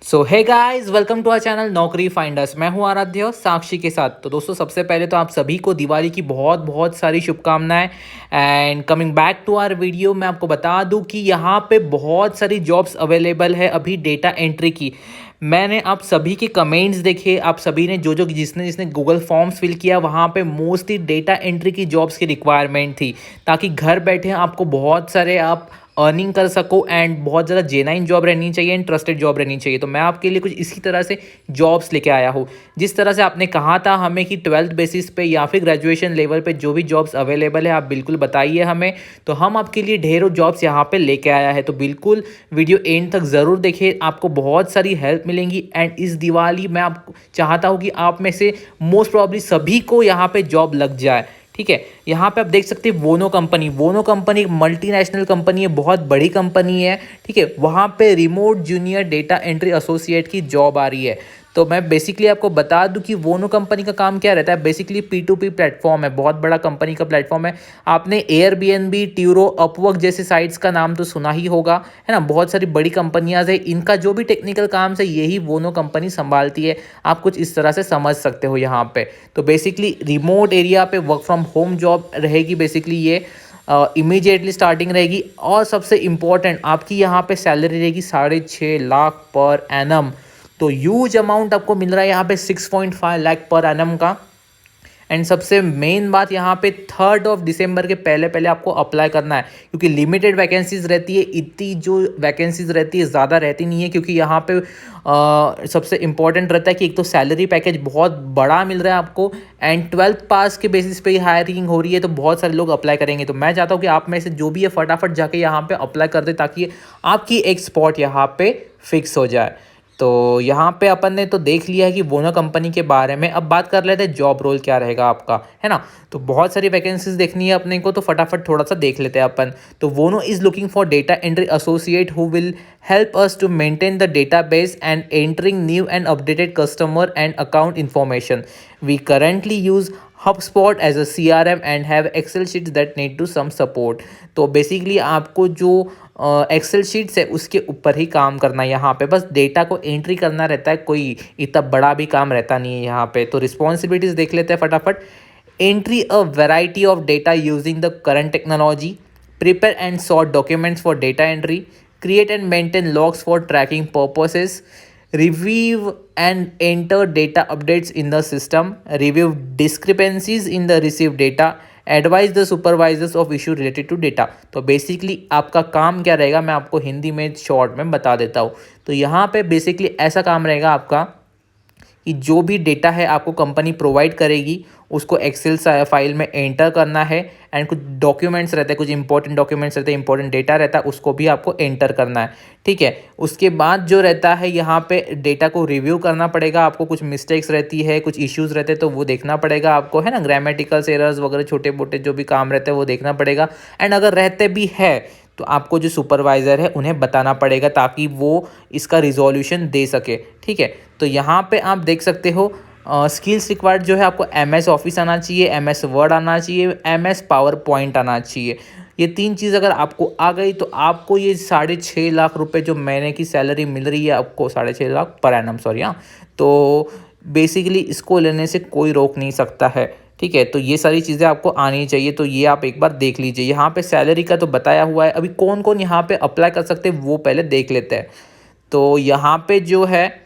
So hey guys, welcome to our channel Naukri finders. मैं हूं आराध्य साक्षी के साथ। तो दोस्तों, सबसे पहले तो आप सभी को दिवाली की बहुत बहुत सारी शुभकामनाएं। And coming back to our video, मैं आपको बता दूं कि यहाँ पे बहुत सारी जॉब्स अवेलेबल है अभी डेटा एंट्री की। मैंने आप सभी के कमेंट्स देखे, आप सभी ने जो जो जिसने जिसने गूगल फॉर्म्स फिल किया, वहाँ पे मोस्टली डेटा एंट्री की जॉब्स की रिक्वायरमेंट थी, ताकि घर बैठे आपको बहुत सारे आप अर्निंग कर सको एंड बहुत ज़्यादा जेन्युइन जॉब रहनी चाहिए एंड ट्रस्टेड जॉब रहनी चाहिए। तो मैं आपके लिए कुछ इसी तरह से जॉब्स लेके आया हूँ। जिस तरह से आपने कहा था हमें कि 12th बेसिस पे या फिर ग्रेजुएशन लेवल पे जो भी जॉब्स अवेलेबल है आप बिल्कुल बताइए हमें, तो हम आपके लिए ढेरों जॉब्स यहाँ पे लेके आया है। तो बिल्कुल वीडियो एंड तक ज़रूर देखिए, आपको बहुत सारी हेल्प मिलेंगी। एंड इस दिवाली मैं आपको चाहता हूँ कि आप में से मोस्ट प्रॉब्ली सभी को यहाँ पे जॉब लग जाए। ठीक है, यहाँ पे आप देख सकते हैं वोनो कंपनी एक मल्टीनेशनल कंपनी है, बहुत बड़ी कंपनी है। ठीक है, वहाँ पे remote junior data entry associate की जॉब आ रही है। तो मैं बेसिकली आपको बता दूं कि वोनो कंपनी का काम क्या रहता है। बेसिकली P2P प्लेटफॉर्म है, बहुत बड़ा कंपनी का प्लेटफॉर्म है। आपने एयरबीएनबी, ट्यूरो, अपवर्क जैसे साइट्स का नाम तो सुना ही होगा, है ना। बहुत सारी बड़ी कंपनियां है, इनका जो भी टेक्निकल काम है यही वोनो कंपनी संभालती है। आप कुछ इस तरह से समझ सकते हो यहाँ पे। तो बेसिकली रिमोट एरिया पे वर्क फ्रॉम होम जॉब रहेगी। बेसिकली ये इमीडिएटली स्टार्टिंग रहेगी। और सबसे इम्पॉर्टेंट, आपकी यहाँ पे सैलरी रहेगी 6.5 लाख पर एनम। तो ह्यूज अमाउंट आपको मिल रहा है यहाँ पे 6.5 लाख पर एनम का। एंड सबसे मेन बात, यहाँ पे 3 दिसंबर के पहले पहले आपको अप्लाई करना है, क्योंकि लिमिटेड वैकेंसीज रहती है। इतनी जो वैकेंसीज रहती है ज़्यादा रहती नहीं है, क्योंकि यहाँ पे सबसे इंपॉर्टेंट रहता है कि एक तो सैलरी पैकेज बहुत बड़ा मिल रहा है आपको, एंड 12th पास के बेसिस पे ही हायरिंग हो रही है। तो बहुत सारे लोग अप्लाई करेंगे। तो मैं चाहता हूँ कि आप में से जो भी है फटाफट जाके यहाँ पे अप्लाई कर दे, ताकि आपकी एक स्पॉट यहाँ पे फिक्स हो जाए। तो यहाँ पे अपन ने तो देख लिया है कि वोनो कंपनी के बारे में। अब बात कर लेते हैं जॉब रोल क्या रहेगा आपका, है ना। तो बहुत सारी वैकेंसीज देखनी है अपने को, तो फटाफट थोड़ा सा देख लेते हैं अपन। तो वोनो is looking for data entry associate who will help us to maintain the database and entering new and updated customer and account information. We currently use HubSpot as a CRM and have Excel sheets that need to some support. तो basically आपको जो Excel sheets है उसके ऊपर ही काम करना है यहाँ पे। बस डेटा को एंट्री करना रहता है, कोई इतना बड़ा भी काम रहता नहीं है यहाँ पे। तो रिस्पॉन्सिबिलिटीज देख लेते हैं फटाफट। Entry a variety of data using the current technology, prepare and sort documents for data entry, create and maintain logs for tracking purposes, review and enter data updates in the system, review discrepancies in the received data, advise the supervisors of issue related to data। तो basically आपका काम क्या रहेगा, मैं आपको हिंदी में short में बता देता हूँ। तो यहाँ पे बेसिकली ऐसा काम रहेगा आपका कि जो भी डेटा है आपको कंपनी प्रोवाइड करेगी, उसको एक्सेल फाइल में एंटर करना है। एंड कुछ डॉक्यूमेंट्स रहते हैं, कुछ इंपॉर्टेंट डॉक्यूमेंट्स रहते हैं, इंपॉर्टेंट डेटा रहता है, उसको भी आपको एंटर करना है। ठीक है, उसके बाद जो रहता है यहाँ पे डेटा को रिव्यू करना पड़ेगा आपको। कुछ मिस्टेक्स रहती है, कुछ इश्यूज रहते हैं, तो वो देखना पड़ेगा आपको, है ना। ग्रामेटिकल एरर्स वगैरह छोटे मोटे जो भी काम रहते हैं वो देखना पड़ेगा। एंड अगर रहते भी है तो आपको जो सुपरवाइज़र है उन्हें बताना पड़ेगा, ताकि वो इसका रिजोल्यूशन दे सके। ठीक है, तो यहाँ पे आप देख सकते हो स्किल्स रिक्वायर्ड जो है, आपको MS ऑफिस आना चाहिए, MS वर्ड आना चाहिए, MS पावर पॉइंट आना चाहिए। ये 3 चीज़ अगर आपको आ गई तो आपको ये 6.5 लाख रुपए जो महीने की सैलरी मिल रही है आपको, 6.5 लाख पर एनम, सॉरी, हाँ। तो बेसिकली इसको लेने से कोई रोक नहीं सकता है। ठीक है, तो ये सारी चीज़ें आपको आनी चाहिए। तो ये आप एक बार देख लीजिए। यहाँ पे सैलरी का तो बताया हुआ है। अभी कौन कौन यहाँ पे अप्लाई कर सकते हैं वो पहले देख लेते हैं। तो यहाँ पे जो है,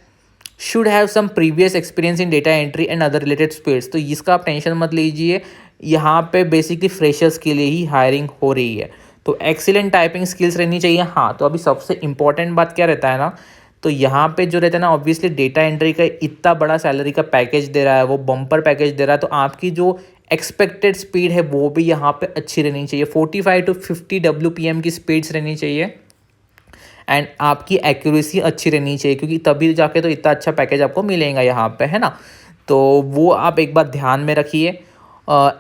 should have some previous experience in data entry and other related skills. तो इसका आप टेंशन मत लीजिए, यहाँ पे बेसिकली फ्रेशर्स के लिए ही हायरिंग हो रही है। तो एक्सीलेंट टाइपिंग स्किल्स रहनी चाहिए। हाँ, तो अभी सबसे इंपॉर्टेंट बात क्या रहता है ना, तो यहाँ पे जो रहता है ना, ऑब्वियसली डेटा एंट्री का इतना बड़ा सैलरी का पैकेज दे रहा है, वो बम्पर पैकेज दे रहा है। तो आपकी जो एक्सपेक्टेड स्पीड है वो भी यहाँ पे अच्छी रहनी चाहिए। 45 to 50 WPM की स्पीड्स रहनी चाहिए। एंड आपकी एक्यूरेसी अच्छी रहनी चाहिए, क्योंकि तभी जाके तो इतना अच्छा पैकेज आपको मिलेगा यहाँ पे, है ना। तो वो आप एक बार ध्यान में रखिए।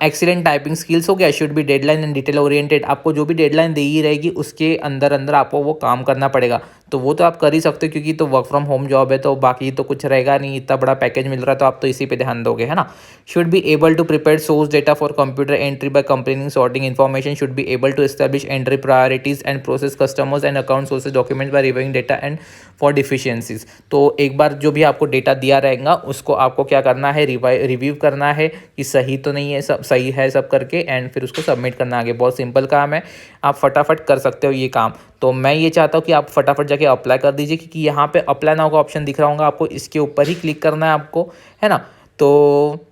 एक्सीलेंट टाइपिंग स्किल्स हो गया। Should be deadline and detail oriented. आपको जो भी डेडलाइन दी ही रहेगी उसके अंदर अंदर आपको वो काम करना पड़ेगा। तो वो तो आप कर ही सकते हो, क्योंकि तो वर्क फ्रॉम होम जॉब है, तो बाकी तो कुछ रहेगा नहीं, इतना बड़ा पैकेज मिल रहा है तो आप तो इसी पे ध्यान दोगे, है ना। Should be able to prepare source data for computer entry by complaining sorting information, should be able to establish entry priorities and process customers and account sources document by reviewing data and for deficiencies. तो एक बार जो भी आपको data दिया रहेगा उसको आपको क्या करना है, रिव्यू करना है कि सही तो नहीं है, सब सही है सब करके, एंड फिर उसको सबमिट करना आगे। बहुत सिंपल काम है, आप फटाफट कर सकते हो ये काम। तो मैं ये चाहता हूँ कि आप फटाफट जाके अप्लाई कर दीजिए, क्योंकि यहाँ पे अप्लाई नाउ का ऑप्शन दिख रहा होगा आपको, इसके ऊपर ही क्लिक करना है आपको, है ना। तो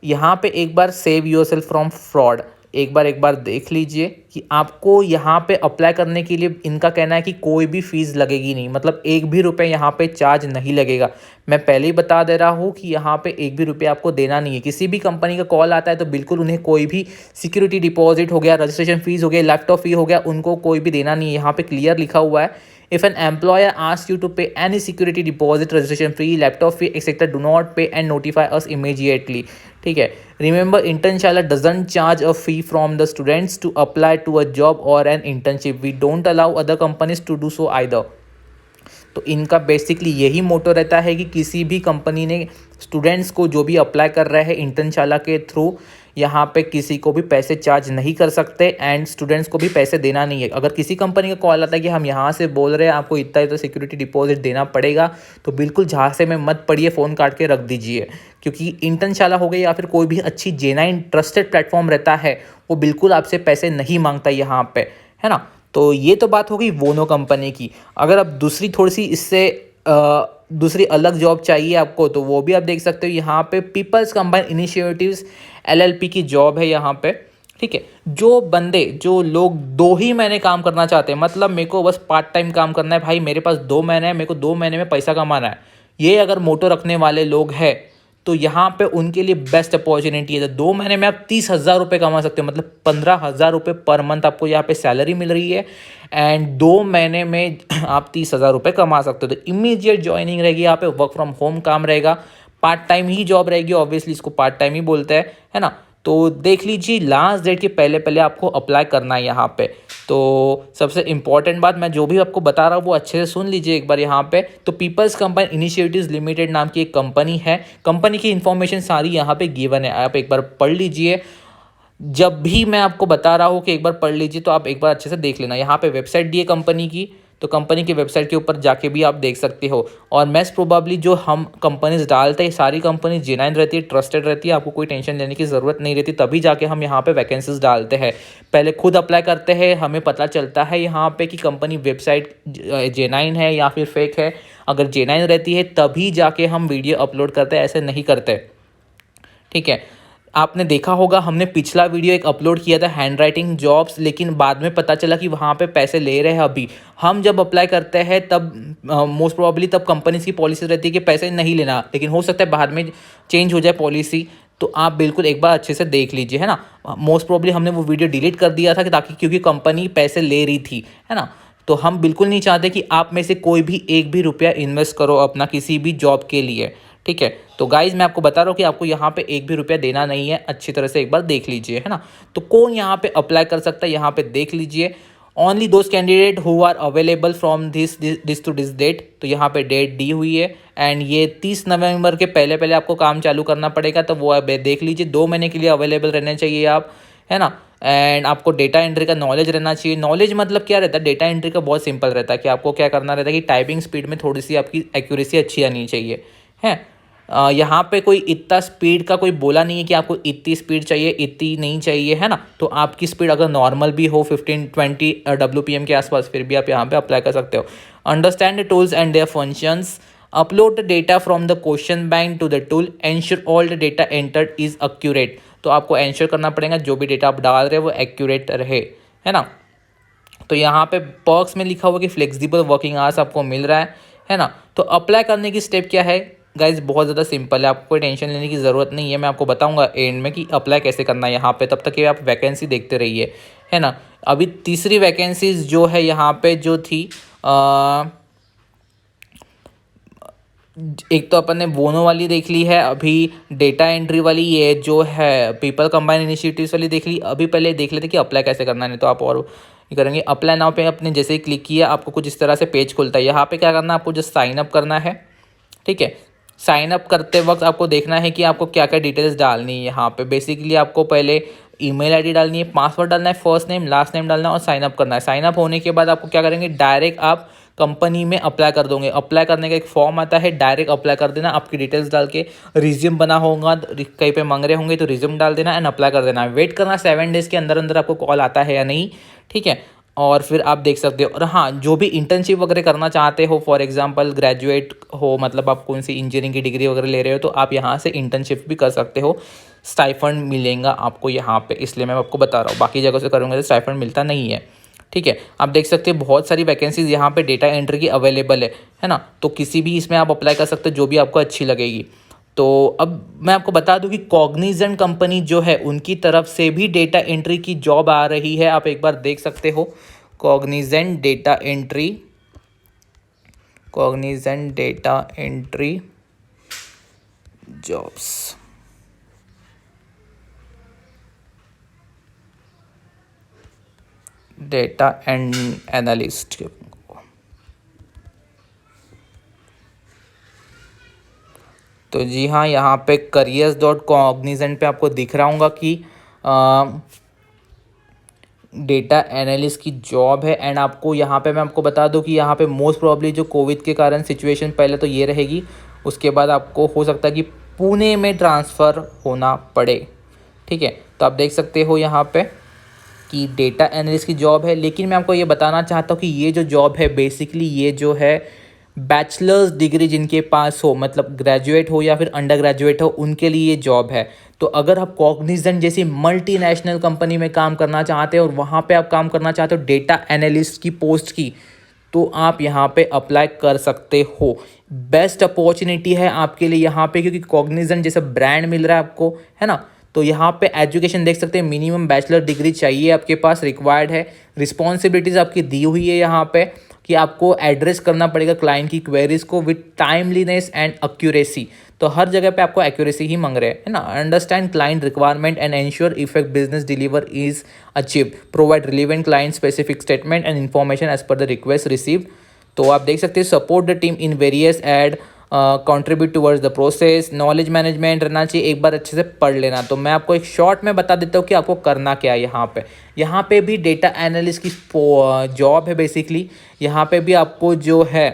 यहाँ पे एक बार सेव योरसेल्फ फ्रॉम फ्रॉड, एक बार देख लीजिए कि आपको यहाँ पे अप्लाई करने के लिए इनका कहना है कि कोई भी फीस लगेगी नहीं, मतलब एक भी रुपये यहाँ पे चार्ज नहीं लगेगा। मैं पहले ही बता दे रहा हूँ कि यहाँ पे एक भी रुपये आपको देना नहीं है। किसी भी कंपनी का कॉल आता है तो बिल्कुल उन्हें कोई भी सिक्योरिटी डिपॉजिट हो गया, रजिस्ट्रेशन फीस हो गया, लैपटॉप फी हो गया, उनको कोई भी देना नहीं है। यहाँ पे क्लियर लिखा हुआ है, if an employer asks you to pay any security deposit, registration fee, laptop fee, etc., do not pay and notify us immediately। ठीक है, remember internship doesn't charge a fee from the students to apply to a job or an internship, we don't allow other companies to do so either। तो इनका basically यही मोटो रहता है कि किसी भी कंपनी ने स्टूडेंट्स को जो भी अप्लाई कर रहे हैं इंटर्नशाला के थ्रू, यहाँ पे किसी को भी पैसे चार्ज नहीं कर सकते एंड स्टूडेंट्स को भी पैसे देना नहीं है। अगर किसी कंपनी का कॉल आता है कि हम यहाँ से बोल रहे हैं आपको इतना सिक्योरिटी डिपॉजिट देना पड़ेगा, तो बिल्कुल झांसे में मत पड़िए, फ़ोन काट के रख दीजिए। क्योंकि इंटर्नशाला हो गई या फिर कोई भी अच्छी जेन्युइन ट्रस्टेड प्लेटफॉर्म रहता है, वो बिल्कुल आपसे पैसे नहीं मांगता यहाँ पे, है ना। तो ये तो बात हो गई वोनो कंपनी की। अगर आप दूसरी थोड़ी सी इससे दूसरी अलग जॉब चाहिए आपको, तो वो भी आप देख सकते हो। यहाँ पे पीपल्स कंबाइंड इनिशिएटिव्स LLP की जॉब है यहाँ पे, ठीक है। जो लोग 2 ही महीने काम करना चाहते हैं, मतलब मेरे को बस पार्ट टाइम काम करना है भाई, मेरे पास 2 महीने है, मेरे को 2 महीने में पैसा कमाना है, ये अगर मोटो रखने वाले लोग हैं तो यहाँ पे उनके लिए बेस्ट अपॉर्चुनिटी है। 2 महीने में आप 30,000 रुपये कमा सकते हो, मतलब 15,000 रुपये पर मंथ आपको यहाँ पे सैलरी मिल रही है एंड 2 महीने में आप 30,000 रुपये कमा सकते हो। तो इमीडिएट ज्वाइनिंग रहेगी, यहाँ पे वर्क फ्रॉम होम काम रहेगा, पार्ट टाइम ही जॉब रहेगी, ऑब्वियसली इसको पार्ट टाइम ही बोलते हैं, है ना। तो देख लीजिए लास्ट डेट के पहले आपको अप्लाई करना है यहाँ पे। तो सबसे इम्पॉर्टेंट बात, मैं जो भी आपको बता रहा हूँ वो अच्छे से सुन लीजिए एक बार यहाँ पे। तो पीपल्स कंबाइंड इनिशिएटिव्स लिमिटेड नाम की एक कंपनी है, कंपनी की इन्फॉर्मेशन सारी यहाँ पे गिवन है, आप एक बार पढ़ लीजिए। जब भी मैं आपको बता रहा हूँ कि एक बार पढ़ लीजिए, तो आप एक बार अच्छे से देख लेना। यहाँ पे वेबसाइट दी है कंपनी की, तो कंपनी की वेबसाइट के ऊपर जाके भी आप देख सकते हो। और मोस्ट प्रोबेबली जो हम कंपनीज डालते हैं, सारी कंपनी जेन्युइन रहती है, ट्रस्टेड रहती है, आपको कोई टेंशन लेने की ज़रूरत नहीं रहती, तभी जाके हम यहाँ पे वैकेंसीज डालते हैं। पहले खुद अप्लाई करते हैं, हमें पता चलता है यहाँ पे कि कंपनी वेबसाइट जेन्युइन है या फिर फेक है। अगर जेन्युइन रहती है तभी जाके हम वीडियो अपलोड करते हैं, ऐसे नहीं करते, ठीक है। आपने देखा होगा हमने पिछला वीडियो एक अपलोड किया था हैंड राइटिंग जॉब्स, लेकिन बाद में पता चला कि वहाँ पे पैसे ले रहे हैं। अभी हम जब अप्लाई करते हैं तब मोस्ट प्रोबेबली तब कंपनीज की पॉलिसी रहती है कि पैसे नहीं लेना, लेकिन हो सकता है बाद में चेंज हो जाए पॉलिसी। तो आप बिल्कुल एक बार अच्छे से देख लीजिए, है ना। मोस्ट प्रोबेबली हमने वो वीडियो डिलीट कर दिया था ताकि क्योंकि कंपनी पैसे ले रही थी, है ना। तो हम बिल्कुल नहीं चाहते कि आप में से कोई भी एक भी रुपया इन्वेस्ट करो अपना किसी भी जॉब के लिए, ठीक है। तो गाइज मैं आपको बता रहा हूँ कि आपको यहाँ पे एक भी रुपया देना नहीं है, अच्छी तरह से एक बार देख लीजिए, है ना। तो कौन यहाँ पे अप्लाई कर सकता है, यहाँ पे देख लीजिए। Only those candidate who are available from this to this date, तो यहाँ पे डेट दी हुई है एंड ये 30 नवंबर के पहले आपको काम चालू करना पड़ेगा। तो वो आप देख लीजिए, 2 महीने के लिए अवेलेबल रहने चाहिए आप, है ना। एंड आपको डेटा एंट्री का नॉलेज रहना चाहिए। नॉलेज मतलब क्या रहता है, डेटा एंट्री का बहुत सिंपल रहता है कि आपको क्या करना रहता है कि टाइपिंग स्पीड में थोड़ी सी आपकी एक्यूरेसी अच्छी आनी चाहिए, है। यहाँ पे कोई इतना स्पीड का कोई बोला नहीं है कि आपको इतनी स्पीड चाहिए, इतनी नहीं चाहिए, है ना। तो आपकी स्पीड अगर नॉर्मल भी हो 15-20 WPM के आसपास, फिर भी आप यहाँ पे अप्लाई कर सकते हो। Understand the tools and their functions, upload the data from the question bank to the tool, ensure all the data entered is accurate. तो आपको एंश्योर करना पड़ेगा जो भी डेटा आप डाल रहे हैं वो एक्यूरेट रहे, है ना। तो यहाँ पे पर्क्स में लिखा हुआ कि फ्लेक्सिबल वर्किंग आवर्स आपको मिल रहा है ना। तो अप्लाई करने की स्टेप क्या है गाइज, बहुत ज़्यादा सिंपल है, आपको कोई टेंशन लेने की ज़रूरत नहीं है। मैं आपको बताऊंगा एंड में कि अप्लाई कैसे करना है यहाँ पे, तब तक ये आप वैकेंसी देखते रहिए, है ना। अभी तीसरी वैकेंसीज जो है यहाँ पे जो थी, एक तो अपन ने वोनो वाली देख ली है, अभी डेटा एंट्री वाली ये जो है पीपल कंबाइंड इनिशिएटिव्स वाली देख ली। अभी पहले देख लेते कि अप्लाई कैसे करना है, नहीं तो आप और ये करेंगे अप्लाई नाउ पे अपने जैसे ही क्लिक किया आपको कुछ इस तरह से पेज खुलता है। यहाँ पे क्या करना है, आपको जस्ट साइन अप करना है। ठीक है, साइन अप करते वक्त आपको देखना है कि आपको क्या क्या डिटेल्स डालनी है। यहाँ पे बेसिकली आपको पहले ईमेल आईडी डालनी है, पासवर्ड डालना है, फर्स्ट नेम लास्ट नेम डालना है और साइन अप करना है। साइन अप होने के बाद आपको क्या करेंगे, डायरेक्ट आप कंपनी में अप्लाई कर दोगे। अप्लाई करने का एक फॉर्म आता है, डायरेक्ट अप्लाई कर देना। आपकी डिटेल्स डाल के रिज्यूम बना होगा, कहीं पे मांग रहे होंगे तो रिज्यूम डाल देना एंड अप्लाई कर देना। वेट करना 7 डेज़ के अंदर अंदर आपको कॉल आता है या नहीं। ठीक है, और फिर आप देख सकते हो। और हाँ, जो भी इंटर्नशिप वगैरह करना चाहते हो, फॉर एग्जांपल ग्रेजुएट हो, मतलब आप कौन सी इंजीनियरिंग की डिग्री वगैरह ले रहे हो, तो आप यहाँ से इंटर्नशिप भी कर सकते हो। स्टाइफंड मिलेगा आपको यहाँ पे, इसलिए मैं आपको बता रहा हूँ। बाकी जगह से करूँगा तो स्टाइफंड मिलता नहीं है। ठीक है, आप देख सकते हैं बहुत सारी वैकेंसीज यहाँ पे डेटा एंट्री की अवेलेबल है ना। तो किसी भी इसमें आप अप्लाई कर सकते हो जो भी आपको अच्छी लगेगी। तो अब मैं आपको बता दूं कि कॉग्निजेंट कंपनी जो है उनकी तरफ से भी डेटा एंट्री की जॉब आ रही है। आप एक बार देख सकते हो, Cognizant data entry, Cognizant data entry jobs, data and analyst. तो जी हाँ, यहाँ पे careers.cognizant पे आपको दिख रहा होगा कि डेटा एनालिस्ट की जॉब है। एंड आपको यहाँ पे मैं आपको बता दूँ कि यहाँ पे मोस्ट प्रॉब्ली जो कोविड के कारण सिचुएशन पहले तो ये रहेगी, उसके बाद आपको हो सकता है कि पुणे में ट्रांसफ़र होना पड़े। ठीक है, तो आप देख सकते हो यहाँ पे कि डेटा एनालिस्ट की जॉब है। लेकिन मैं आपको ये बताना चाहता हूँ कि ये जो जॉब है बेसिकली ये जो है बैचलर्स डिग्री जिनके पास हो, मतलब ग्रेजुएट हो या फिर अंडर ग्रेजुएट हो, उनके लिए ये जॉब है। तो अगर आप कॉग्निजेंट जैसी मल्टीनेशनल कंपनी में काम करना चाहते हो और वहाँ पे आप काम करना चाहते हो डेटा एनालिस्ट की पोस्ट की, तो आप यहाँ पे अप्लाई कर सकते हो। बेस्ट अपॉर्चुनिटी है आपके लिए यहाँ पे, क्योंकि कॉग्निजेंट जैसा ब्रांड मिल रहा है आपको, है ना। तो यहाँ पे एजुकेशन देख सकते हैं, मिनिमम बैचलर डिग्री चाहिए आपके पास, रिक्वायर्ड है। रिस्पॉन्सिबिलिटीज़ आपकी दी हुई है यहाँ पे कि आपको एड्रेस करना पड़ेगा क्लाइंट की क्वेरीज को विद टाइमलीनेस एंड एक्यूरेसी। तो हर जगह पे आपको एक्यूरेसी ही मांग रहे हैं, है ना। Understand client requirement and ensure effect business deliver is achieve, provide relevant client specific statement and information as per the request receive. तो आप देख सकते हैं, support the team in various ad contribute towards the process, knowledge management रहना चाहिए। एक बार अच्छे से पढ़ लेना। तो मैं आपको एक शॉर्ट में बता देता हूँ कि आपको करना क्या है। यहाँ पे भी डेटा एनालिस्ट की जॉब है बेसिकली। यहाँ पे भी आपको जो है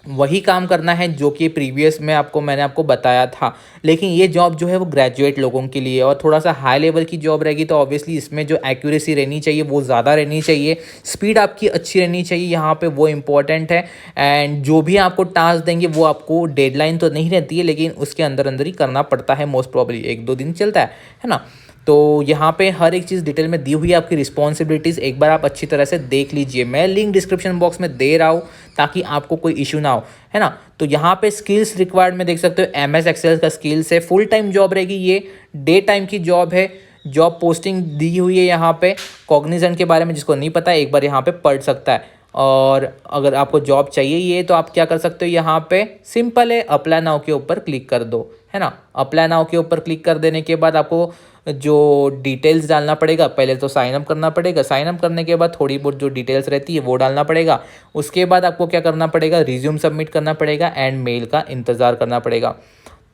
वही काम करना है जो कि प्रीवियस में मैंने आपको बताया था। लेकिन ये जॉब जो है वो ग्रेजुएट लोगों के लिए और थोड़ा सा हाई लेवल की जॉब रहेगी। तो ऑब्वियसली इसमें जो एक्यूरेसी रहनी चाहिए वो ज़्यादा रहनी चाहिए, स्पीड आपकी अच्छी रहनी चाहिए, यहाँ पे वो इम्पोर्टेंट है। एंड जो भी आपको टास्क देंगे वो आपको डेडलाइन तो नहीं रहती है, लेकिन उसके अंदर अंदर ही करना पड़ता है। मोस्ट प्रॉब्ली 1-2 दिन चलता है ना। तो यहाँ पे हर एक चीज़ डिटेल में दी हुई है, आपकी रिस्पॉन्सिबिलिटीज़ एक बार आप अच्छी तरह से देख लीजिए। मैं लिंक डिस्क्रिप्शन बॉक्स में दे रहा हूँ ताकि आपको कोई इशू ना हो, है ना। तो यहाँ पे स्किल्स रिक्वायर्ड में देख सकते हो, MS एक्सेल का स्किल्स है। फुल टाइम जॉब रहेगी, ये डे टाइम की जॉब है। जॉब पोस्टिंग दी हुई है यहाँ पे। कॉग्निजेंट के बारे में जिसको नहीं पता एक बार यहाँ पे पढ़ सकता है। और अगर आपको जॉब चाहिए ये, तो आप क्या कर सकते हो, यहाँ पे सिंपल है, अप्लाई नाउ के ऊपर क्लिक कर दो, है ना। अप्लाई नाउ के ऊपर क्लिक कर देने के बाद आपको जो डिटेल्स डालना पड़ेगा, पहले तो साइन अप करना पड़ेगा। साइन अप करने के बाद थोड़ी बहुत जो डिटेल्स रहती है वो डालना पड़ेगा। उसके बाद आपको क्या करना पड़ेगा, रिज्यूम सबमिट करना पड़ेगा एंड मेल का इंतज़ार करना पड़ेगा।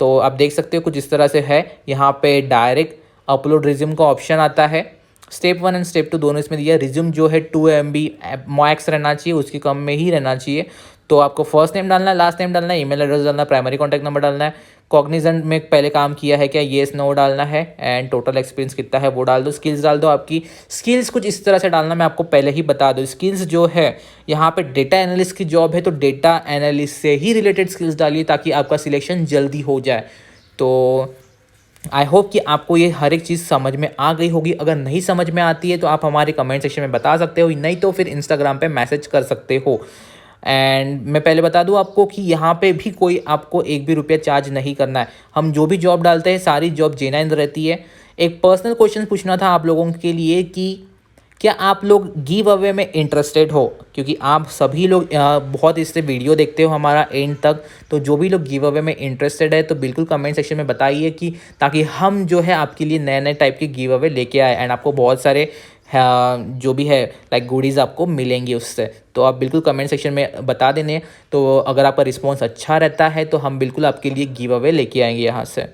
तो आप देख सकते हो कुछ इस तरह से है। यहाँ पे डायरेक्ट अपलोड रिज्यूम का ऑप्शन आता है। स्टेप 1 एंड स्टेप 2 दोनों इसमें दिया। रिज्यूम जो है 2 MB मैक्स रहना चाहिए, उसके कम में ही रहना चाहिए। तो आपको फर्स्ट नेम डालना है, लास्ट नेम डालना है, ईमेल एड्रेस डालना है, प्राइमरी कॉन्टैक्ट नंबर डालना है, कॉग्निजेंट में पहले काम किया है क्या, येस नो डालना है, एंड टोटल एक्सपीरियंस कितना है वो डाल दो। स्किल्स डाल दो। आपकी स्किल्स कुछ इस तरह से डालना, मैं आपको पहले ही बता दूँ। स्किल्स जो है यहाँ पे डेटा एनालिस्ट की जॉब है, तो डेटा एनालिस्ट से ही रिलेटेड स्किल्स डालिए ताकि आपका सिलेक्शन जल्दी हो जाए। तो आई होप कि आपको ये हर एक चीज़ समझ में आ गई होगी। अगर नहीं समझ में आती है तो आप हमारे कमेंट सेक्शन में बता सकते हो, नहीं तो फिर इंस्टाग्राम पे मैसेज कर सकते हो। एंड मैं पहले बता दूं आपको कि यहाँ पे भी कोई आपको 1 भी रुपया चार्ज नहीं करना है। हम जो भी जॉब डालते हैं सारी जॉब जेन्युइन रहती है। एक पर्सनल क्वेश्चन पूछना था आप लोगों के लिए कि क्या आप लोग गिव अवे में इंटरेस्टेड हो, क्योंकि आप सभी लोग बहुत इससे वीडियो देखते हो हमारा एंड तक। तो जो भी लोग गिव अवे में इंटरेस्टेड है तो बिल्कुल कमेंट सेक्शन में बताइए कि ताकि हम जो है आपके लिए नए नए टाइप के गिव अवे लेके आए एंड आपको बहुत सारे जो भी है लाइक गुडीज़ आपको मिलेंगी उससे। तो आप बिल्कुल कमेंट सेक्शन में बता देने। तो अगर आपका रिस्पॉन्स अच्छा रहता है तो हम बिल्कुल आपके लिए गिव अवे लेके आएंगे यहाँ से।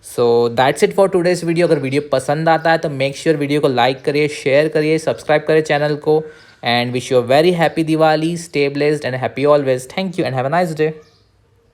So that's it for today's video. अगर वीडियो पसंद आता है तो मेक श्योर वीडियो को लाइक करिए, शेयर करिए, सब्सक्राइब करिए चैनल को। And wish you a very happy Diwali, stay blessed and happy always. Thank you and have a nice day.